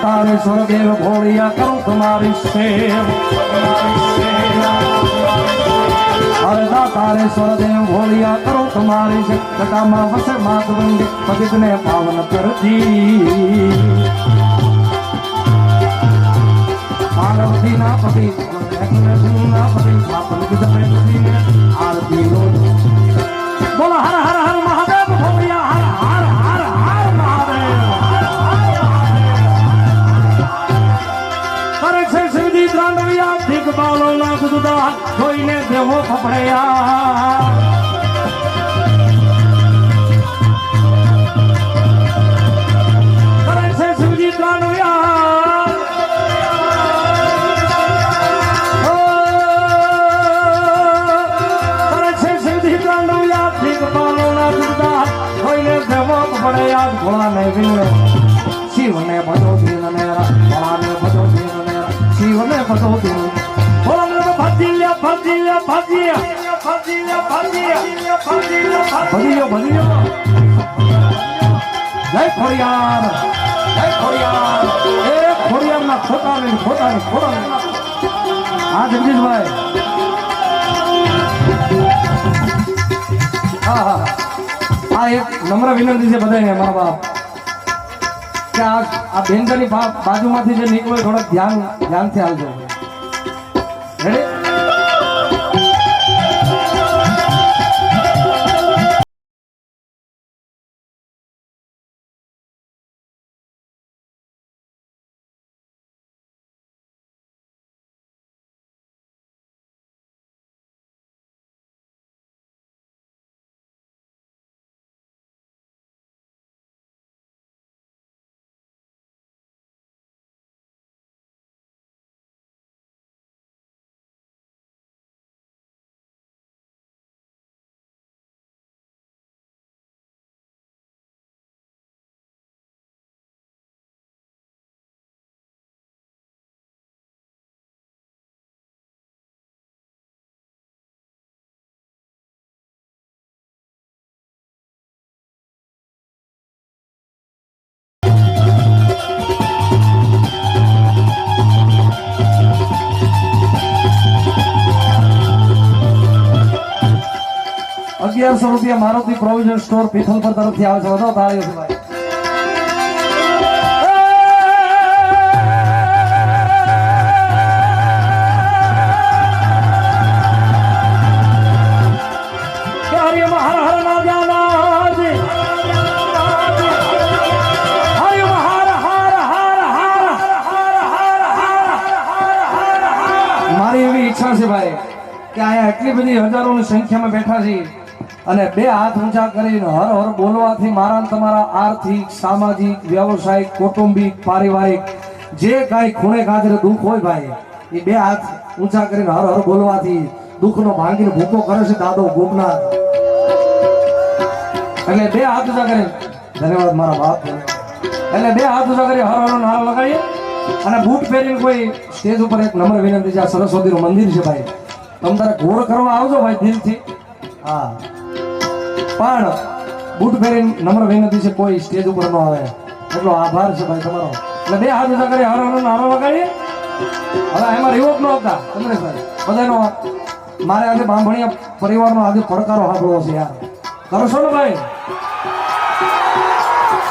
तारे सुरदेव भोलिया करूं तुम्हारी सेव अरे तारे सुरदेव भोलिया करूं तुम्हारी सेव कटा मां वसे मातवंदी पतित ने पावन कर दी पार्वती ना पति ना पति पापन की दबे आरती लो बोला हर हर हर महादेव भोलिया हर हर हर हर महादेव करे छे शिवजी द्रांडविया ठीक बालो ना गुदा कोઈને દેવો ફફડ્યા કરે છે શિવજી દ્રાંડવિયા भोला ने विनय शिव ने भजो दिन नेरा भोला ने भजो दिन नेरा शिव ने भजो दिन भोला ने भजिया भजिया भजिया भजिया भजिया भजिया भजिया जय खोड़ियार ए खोड़ियार ना खोटा नहीं हाँ जगदीश भाई हाँ हाँ हाँ एक नम्र विनंती से बताए हमारा बाप क्या आप बेनकरी बाजू में जो निकलो थोड़ा ध्यान से हाल जाए ₹1100 मारुति प्रोविजन स्टोर पीथलपुर तरफ थी आवे छे ताळीओ से भाई हरि हर हर ना जाना जी हरि हर हर हर हर हर मारी एवी ઈચ્છા છે ભાઈ કે આયા એટલી બધી હજારોની સંખ્યામાં બેઠા છે અને બે હાથ ઊંચા કરીને હર હર બોલવાથી મારા તમારા આર્થિક સામાજિક વ્યવસાયિક કૌટુંબિક પારિવારિક જે કાંઈ ખૂણે ખાતરે દુઃખ હોય ભાઈ એ બે હાથ ઊંચા કરીને હર હર બોલવાથી દુઃખનો ભાંગીને ભૂકો કરે છે દાદો ગોપનાથ એટલે બે હાથ ઊંચા કરીને ધન્યવાદ મારા બાપ એટલે બે હાથ ઊંચા કરી હર હર નારો લગાડીએ અને બૂટ પહેરીને કોઈ સ્ટેજ ઉપર એક નમ્ર વિનંતી છે આ સરસ્વતીનું મંદિર છે ભાઈ તમે તારે ઘોડ કરવા આવજો ભાઈ દિલથી હા પણ બૂટ પહેરીને નમ્ર વિનંતી છે કોઈ સ્ટેજ ઉપર ન આવે એટલો આભાર છે ભાઈ તમારો એટલે બે હાથ ઊંચા કરી હર હર નારો લગાડીએ હવે એમાં રિવોક ન હતા કમલેશભાઈ બધાનો મારે આજે બાંભણિયા પરિવારનો આજે પડકારો સાંભળવો છે યાર કરશો ને ભાઈ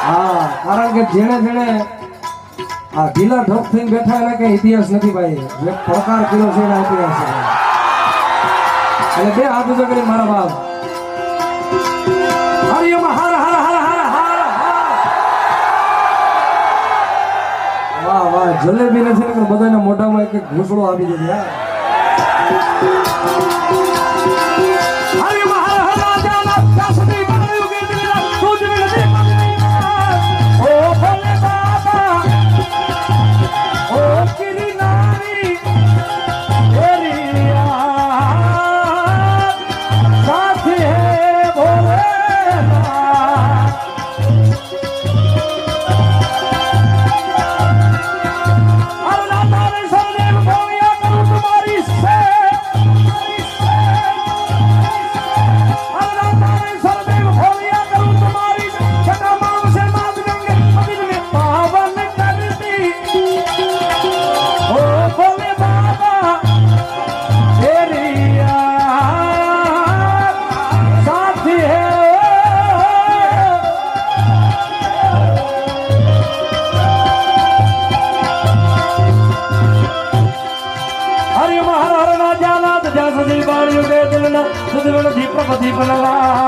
હા કારણ કે જેણે આ ઢીલા ઢોક થઈને બેઠા એને કઈ ઇતિહાસ નથી ભાઈ જે પડકાર કર્યો છે એના ઇતિહાસ છે એટલે બે હાથ ઊંચા કરી મારા બાપ હરિયમ હર હર હર હર હર વાહ વાહ જલેબી નથી ને બધાના મોઢામાં એક ઘૂંસડો આપી દીધો યાર હરિયમ હર હર રાજા દાસની બનયું કે દિલા તુજ મિલતી ઓ ભલે બાબા ઓ કિરી નારી એરિયા સાથી હે ભોલે Sorry. હરિ મહારાજ ના જાનાથ જ્યાં સુધી બાળ્યું બે દિલના સુધવણ દીપ પ્રપતિ બનવા